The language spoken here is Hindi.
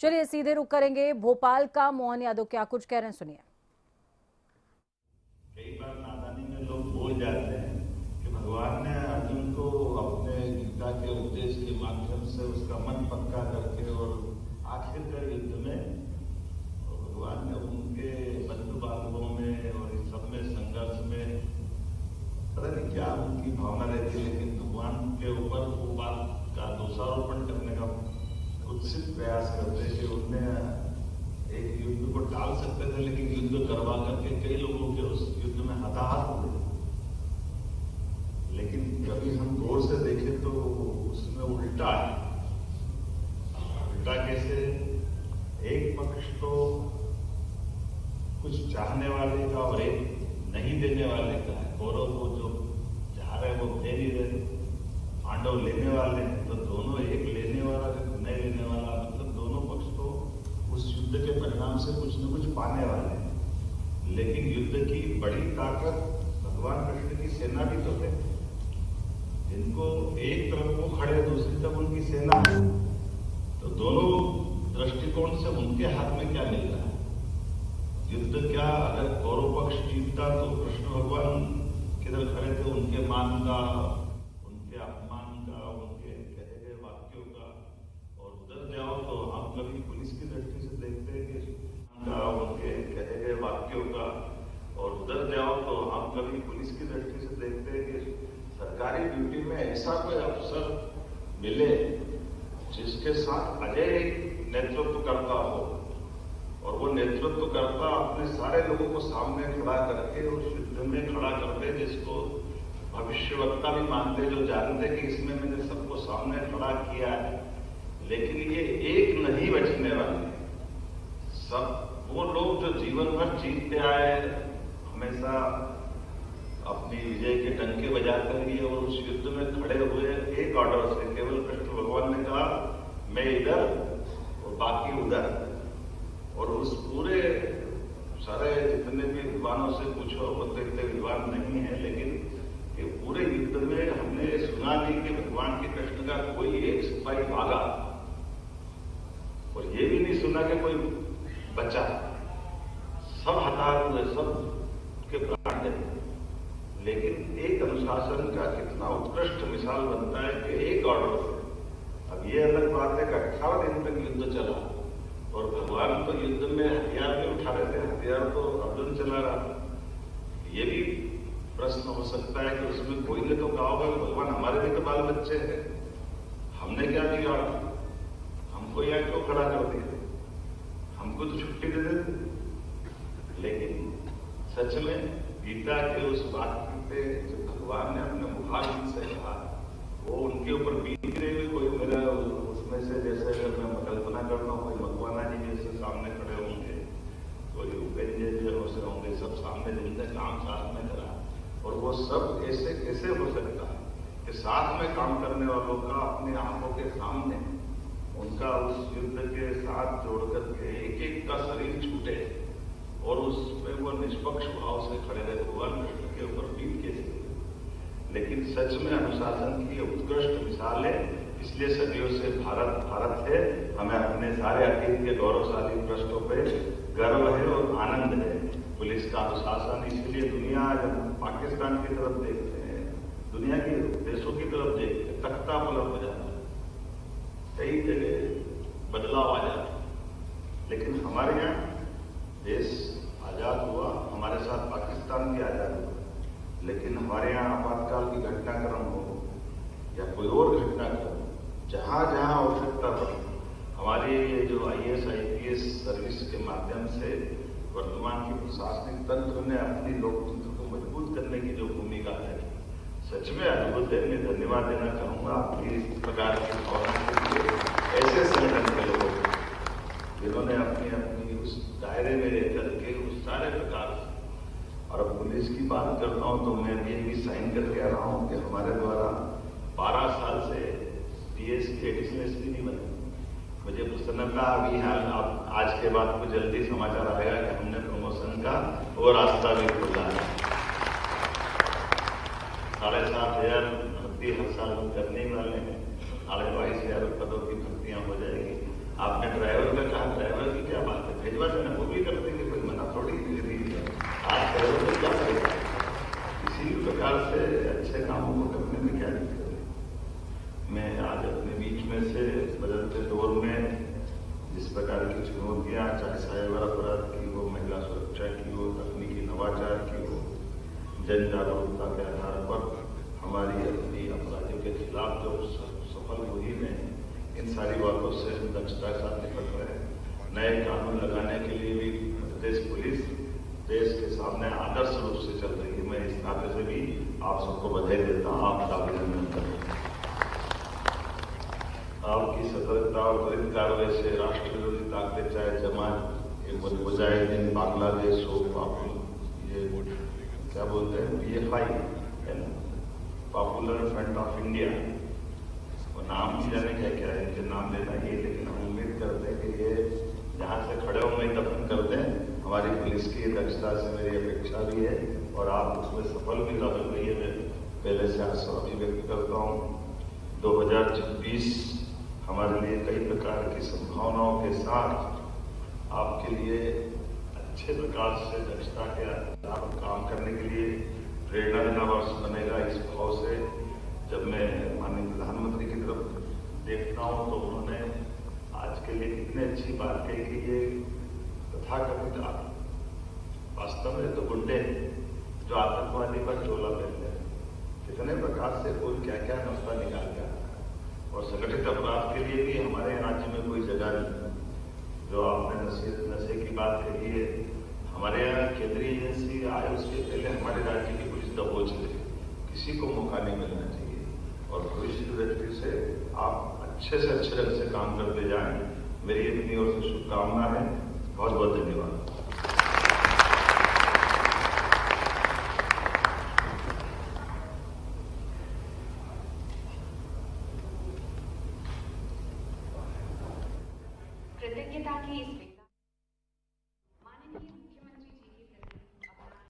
चलिए सीधे रुक करेंगे भोपाल का। मोहन यादव क्या कुछ कह रहे हैं, सुनिए। कई बार नादानी में लोग बोल जाते हैं कि भगवान ने अर्जुन को अपने गीता के उपदेश के माध्यम से उसका मन पक्का करके और आखिरकार युद्ध में भगवान ने उनके बंधु बांधवों में और इस सब में संघर्ष में पता नहीं क्या उनकी भावना रहती है, लेकिन भगवान के ऊपर वो बात का दोषारोपण करने का कुत्सित प्रयास करते कि उनने एक युद्ध को टाल सकते थे, लेकिन युद्ध करवा करके कई लोगों के उस युद्ध में हताहत हुए। लेकिन कभी हम गौर से देखें तो उसमें उल्टा है। उल्टा कैसे? एक पक्ष तो कुछ चाहने वाले का और एक नहीं देने वाले का है। कौरव को जो चाह रहे वो दे नहीं रहे, पांडव लेने वाले हैं, तो दोनों, एक लेने वाला नहीं लेने वाला, मतलब दोनों पक्ष तो उस युद्ध के परिणाम से कुछ न कुछ पाने वाले हैं। लेकिन युद्ध की बड़ी ताकत भगवान कृष्ण की सेना भी तो है, जिनको एक तरफ वो खड़े दूसरी तरफ उनकी सेना है। तो दोनों दृष्टिकोण से उनके हाथ में क्या मिल रहा है? युद्ध क्या, अगर कौरव पक्ष जीतता तो कृष्ण भगवान किधर खड़े थे? उनके मान का, उनके अपमान का, उनके कहे गए वाक्यों का। और उधर जाओ तो हम कभी पुलिस की दृष्टि से देखते हैं कि उनके कहे गए वाक्यों का। और उधर जाओ तो हम कभी पुलिस की दृष्टि से देखते हैं कि सरकारी ड्यूटी में ऐसा कोई अफसर मिले जिसके साथ अजय नेतृत्व करता हो, और वो नेतृत्व करता अपने सारे लोगों को सामने खड़ा करके उस युद्ध में खड़ा कर दे, जिसको भविष्यवक्ता भी मानते, जो जानते कि इसमें मैंने सबको सामने खड़ा किया है। लेकिन ये एक नहीं बचने वाले सब वो लोग जो जीवन भर जीतते आए, हमेशा अपनी विजय के डंके बजाते हुए और उस युद्ध में खड़े हुए एक ऑर्डर से, केवल कृष्ण भगवान ने कहा मैं इधर और बाकी उधर। और उस पूरे सारे जितने भी विद्वानों से पूछो, वो तो इतने विद्वान नहीं है, लेकिन ये पूरे युद्ध में हमने सुना नहीं कि भगवान के कृष्ण का कोई एक सिपाही भागा, और ये भी नहीं सुना कि कोई बचा। सब हताहत हुए, सब के प्राण गए। लेकिन एक अनुशासन का कितना उत्कृष्ट मिसाल बनता है कि एक ऑर्डर से। अब ये अलग बात है कि 18 दिन तक युद्ध चला और भगवान तो युद्ध में हथियार भी उठा रहे थे, हथियार तो अर्जुन चला रहा था। ये भी प्रश्न हो सकता है कि उसमें कोई ने तो कहा होगा कि भगवान हमारे भी तो बाल बच्चे हैं, हमने क्या बिगाड़ा, हमको यहाँ क्यों खड़ा कर दिया, हमको तो छुट्टी दे देते। लेकिन सच में गीता के उस वाक्य पे जो भगवान ने अपने मुखारबिंद से कहा, वो उनके ऊपर बीत रही हुई कोई मेरा उसमें से, जैसे अगर मैं कल्पना करता हूँ, कोई मकवाना जी जैसे सामने खड़े होंगे, कोई उपेंद्र जी जैसे होंगे, सब सामने जिनने काम साथ में करा, और वो सब ऐसे कैसे हो सकता है कि साथ में काम करने वालों का अपनी आंखों के सामने उनका उस युद्ध के साथ जोड़ करके एक एक का शरीर छूटे और उसमें वो निष्पक्ष भाव से खड़े रहे। भगवान कृष्ण के ऊपर बीत कैसे? लेकिन सच में अनुशासन की उत्कृष्ट मिसाल है। इसलिए सदियों से भारत भारत है। हमें अपने सारे अतीत के गौरवशाली पृष्ठों पे गर्व है और आनंद है। पुलिस का अनुशासन, इसलिए दुनिया जब पाकिस्तान की तरफ देखते हैं, दुनिया के देशों की तरफ देखते हैं, तख्ता पलट हो जाता है, कई जगह बदलाव आ जाता है। लेकिन हमारे यहाँ देश आजाद हुआ, हमारे साथ पाकिस्तान भी आजाद हुआ, लेकिन हमारे यहाँ आपातकाल की घटनाक्रम हो या कोई और घटनाक्रम, जहाँ जहाँ आवश्यकता पड़ी, हमारे ये जो IAS IPS सर्विस के माध्यम से वर्तमान की प्रशासनिक तंत्र ने अपनी लोकतंत्र को मजबूत करने की जो भूमिका है, सच में अद्भुत है। मैं धन्यवाद देना चाहूँगा आपकी इस प्रकार की भावना के लिए, ऐसे संगठन के लोगों को जिन्होंने अपनी अपनी उस दायरे में रह करके उस सारे प्रकार से। और अब पुलिस की बात करता हूँ तो मैं ये भी साइन करके आ रहा हूँ कि हमारे द्वारा 12 साल से PS के एडिशनल SP नहीं बने। मुझे प्रसन्नता अभी हाल आज के बाद को जल्दी समाचार आएगा कि हमने प्रमोशन का वो रास्ता भी खोला है। 7,500 भर्ती हर साल हम करने वाले हैं। 22,500 पदों की भर्तियां हो जाएगी। आपने ड्राइवर का कहा ड्राइवर की क्या बात है, भेजवा देना, वो भी कर देंगे, कोई मना थोड़ी दे दी। आज करो तो क्या करेगा। इसी प्रकार से अच्छे कामों को करने में क्या दिक्कत है। मैं आज अपने बीच में से बदलते दौर में जिस प्रकार की चुनौतियां, चाहे साइबर अपराध की हो, महिला सुरक्षा की हो, तकनीकी नवाचार की हो, जन जागरूकता के आधार पर हमारी अपनी अपराधियों के खिलाफ जो सफल मुहिम है, इन सारी बातों से हम दक्षता के साथ निपट रहे हैं। नए कानून लगाने के लिए भी मध्य प्रदेश पुलिस देश के सामने आदर्श रूप से चल रही है। मैं इस नाते से भी आप सबको बधाई देता हूँ, आपका अभिनंदन करता हूँ। आपकी सतर्कता और त्वरित कार्रवाई से राष्ट्र विरोधी ताकतें, चाहे जमात, मुजाहिदीन, बांग्लादेश हो, ये क्या बोलते हैं, PFI है ना, पॉपुलर फ्रंट ऑफ इंडिया, वो नाम भी जाने क्या है, इनके नाम लेना ही, लेकिन हम उम्मीद करते हैं कि ये जहाँ से खड़े होंगे दफन करते हैं। हमारी पुलिस की दक्षता से मेरी अपेक्षा भी है और आप उसमें सफल भी साबित हुई है। मैं पहले से आशावादी व्यक्त करता हूँ। 2026 हमारे लिए कई प्रकार की संभावनाओं के साथ आपके लिए अच्छे प्रकार से दक्षता के आधार पर काम करने के लिए प्रेरणा देना वर्ष बनेगा। इस भाव से जब मैं माननीय प्रधानमंत्री की तरफ देखता हूँ तो उन्होंने आज के लिए कितनी अच्छी बात कही कि ये तथाकथित वास्तव में तो गुंडे जो आतंकवादी पर चोला पहनते हैं, कितने प्रकार से कोई क्या क्या नुस्खा निकाल गया। और संगठित अपराध के लिए भी हमारे राज्य में कोई जगह नहीं। जो आपने नशे की बात कही है, हमारे यहाँ केंद्रीय एजेंसी आए उसके पहले हमारे राज्य की पुलिस दबोच ले, किसी को मौका नहीं मिलना चाहिए। और भविष्य की दृष्टि से आप अच्छे से अच्छे ढंग से काम करते जाएं, मेरी अपनी ओर से शुभकामना है। बहुत बहुत धन्यवाद। कृतज्ञता की इस